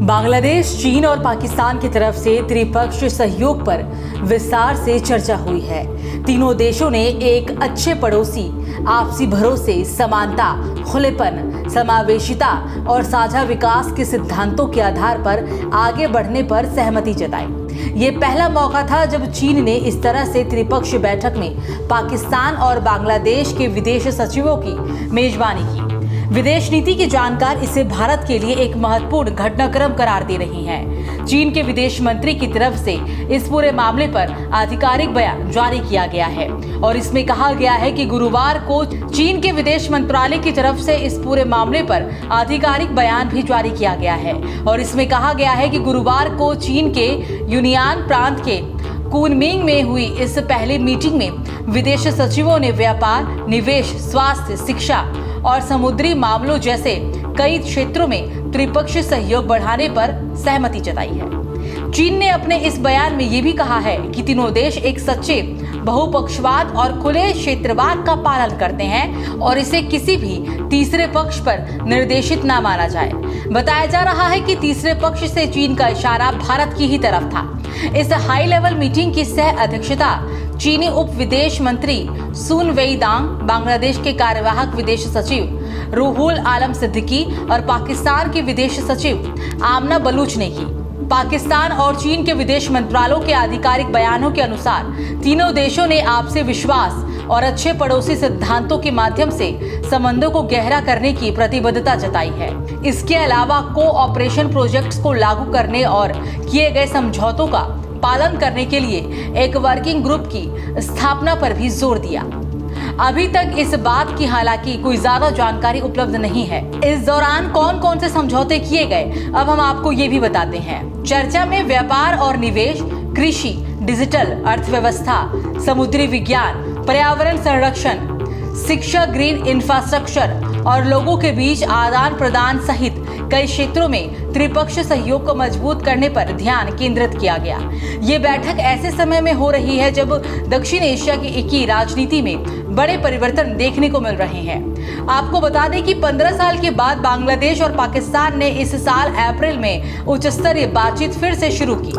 बांग्लादेश, चीन और पाकिस्तान की तरफ से त्रिपक्षीय सहयोग पर विस्तार से चर्चा हुई है। तीनों देशों ने एक अच्छे पड़ोसी, आपसी भरोसे, समानता, खुलेपन, समावेशिता और साझा विकास के सिद्धांतों के आधार पर आगे बढ़ने पर सहमति जताई। ये पहला मौका था जब चीन ने इस तरह से त्रिपक्षीय बैठक में पाकिस्तान और बांग्लादेश के विदेश सचिवों की मेजबानी की। विदेश नीति के जानकार इसे भारत के लिए एक महत्वपूर्ण घटनाक्रम करार दे रही हैं। चीन के विदेश मंत्री की तरफ से इस पूरे मामले पर आधिकारिक बयान जारी किया गया है और इसमें कहा गया है कि गुरुवार को चीन के विदेश मंत्रालय की तरफ से इस पूरे मामले पर आधिकारिक बयान भी जारी किया गया है और इसमें कहा गया है कि गुरुवार को चीन के यूनियान प्रांत के कुनमिंग में हुई इस पहली मीटिंग में विदेश सचिवों ने व्यापार, निवेश, स्वास्थ्य, शिक्षा और समुद्री मामलों जैसे कई क्षेत्रों में त्रिपक्षीय सहयोग बढ़ाने पर सहमति जताई है। चीन ने अपने इस बयान में ये भी कहा है कि तीनों देश एक सच्चे बहुपक्षवाद और खुले क्षेत्रवाद का पालन करते हैं और इसे किसी भी तीसरे पक्ष पर निर्देशित न माना जाए। बताया जा रहा है कि तीसरे पक्ष से चीन का इशारा भारत की ही तरफ था। इस हाई लेवल मीटिंग की सह अध्यक्षता चीनी उप विदेश मंत्री सुन वेईदांग, बांग्लादेश के कार्यवाहक विदेश सचिव रूहुल आलम सिद्दीकी और पाकिस्तान के विदेश सचिव आमना बलूच ने की। पाकिस्तान और चीन के विदेश मंत्रालयों के आधिकारिक बयानों के अनुसार तीनों देशों ने आपसी विश्वास और अच्छे पड़ोसी सिद्धांतों के माध्यम से संबंधों को गहरा करने की प्रतिबद्धता जताई है। इसके अलावा कोऑपरेशन प्रोजेक्ट्स को लागू करने और किए गए समझौतों का पालन करने के लिए एक वर्किंग ग्रुप की स्थापना पर भी जोर दिया। अभी तक इस बात की हालांकि कोई ज्यादा जानकारी उपलब्ध नहीं है। इस दौरान कौन कौन से समझौते किए गए, अब हम आपको ये भी बताते हैं। चर्चा में व्यापार और निवेश, कृषि, डिजिटल अर्थव्यवस्था, समुद्री विज्ञान, पर्यावरण संरक्षण, शिक्षा, ग्रीन इंफ्रास्ट्रक्चर और लोगों के बीच आदान प्रदान सहित कई क्षेत्रों में त्रिपक्षीय सहयोग को मजबूत करने पर ध्यान केंद्रित किया गया। ये बैठक ऐसे समय में हो रही है जब दक्षिण एशिया की राजनीति में बड़े परिवर्तन देखने को मिल रहे हैं। आपको बता दें कि 15 साल के बाद बांग्लादेश और पाकिस्तान ने इस साल अप्रैल में उच्च स्तरीय बातचीत फिर से शुरू की।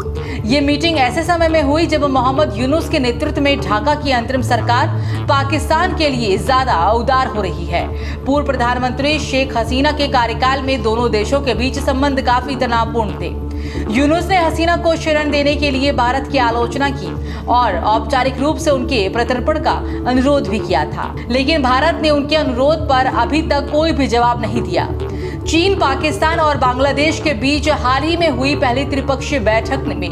ये मीटिंग ऐसे समय में हुई जब मोहम्मद यूनुस के नेतृत्व में ढाका की अंतरिम सरकार पाकिस्तान के लिए ज्यादा उदार हो रही है। पूर्व प्रधानमंत्री शेख हसीना के कार्यकाल में दोनों देशों के बीच संबंध काफी तनावपूर्ण थे। यूनुस ने हसीना को शरण देने के लिए भारत की आलोचना की और औपचारिक रूप से उनके प्रत्यर्पण का अनुरोध भी किया था, लेकिन भारत ने उनके अनुरोध पर अभी तक कोई भी जवाब नहीं दिया। चीन, पाकिस्तान और बांग्लादेश के बीच हाल ही में हुई पहली त्रिपक्षीय बैठक में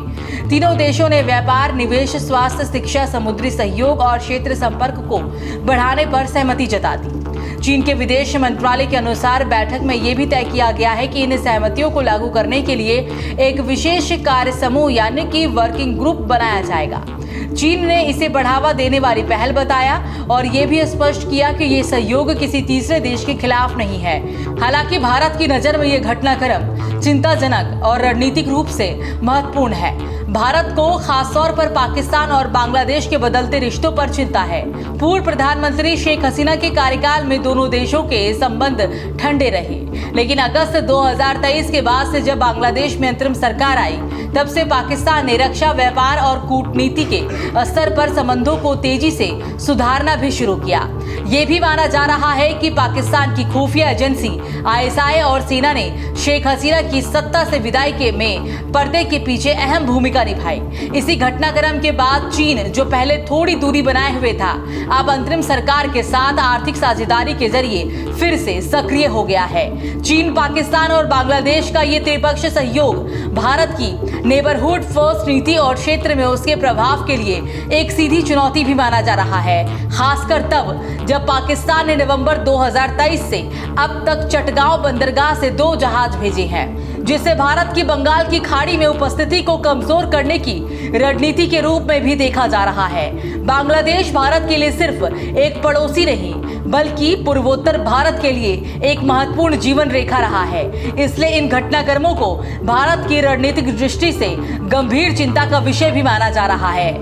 तीनों देशों ने व्यापार, निवेश, स्वास्थ्य, शिक्षा, समुद्री सहयोग और क्षेत्र संपर्क को बढ़ाने पर सहमति जता दी। चीन के विदेश मंत्रालय के अनुसार बैठक में यह भी तय किया गया है कि इन सहमतियों को लागू करने के लिए एक विशेष कार्य समूह यानी कि वर्किंग ग्रुप बनाया जाएगा। चीन ने इसे बढ़ावा देने वाली पहल बताया और ये भी स्पष्ट किया कि ये सहयोग किसी तीसरे देश के खिलाफ नहीं है। हालांकि भारत की नजर में ये घटनाक्रम चिंताजनक और रणनीतिक रूप से महत्वपूर्ण है। भारत को खासतौर पर पाकिस्तान और बांग्लादेश के बदलते रिश्तों पर चिंता है। पूर्व प्रधानमंत्री शेख हसीना के कार्यकाल में दोनों देशों के संबंध ठंडे रहे, लेकिन अगस्त 2023 के बाद से जब बांग्लादेश में अंतरिम सरकार आई, तब से पाकिस्तान ने रक्षा, व्यापार और कूटनीति के स्तर पर संबंधों को तेजी से सुधारना भी शुरू किया। ये भी माना जा रहा है कि पाकिस्तान की खुफिया एजेंसी ISI और सेना ने शेख हसीना की सत्ता से विदाई में पर्दे के पीछे अहम भूमिका निभाई। इसी घटनाक्रम के बाद चीन, जो पहले थोड़ी दूरी बनाए हुए था, अब अंतरिम सरकार के साथ आर्थिक साझेदारी के जरिए फिर से सक्रिय हो गया है। चीन, पाकिस्तान और बांग्लादेश का ये त्रिपक्षीय सहयोग भारत की नेबरहुड फर्स्ट नीति और क्षेत्र में उसके प्रभाव के लिए एक सीधी चुनौती भी माना जा रहा है, खासकर तब जब पाकिस्तान ने नवंबर 2023 से अब तक चटगांव बंदरगाह से 2 जहाज भेजे हैं, जिससे भारत की बंगाल की खाड़ी में उपस्थिति को कमजोर करने की रणनीति के रूप में भी देखा जा रहा है। बांग्लादेश भारत के लिए सिर्फ एक पड़ोसी नहीं, बल्कि पूर्वोत्तर भारत के लिए एक महत्वपूर्ण जीवन रेखा रहा है। इसलिए इन घटनाक्रमों को भारत की रणनीतिक दृष्टि से गंभीर चिंता का विषय भी माना जा रहा है।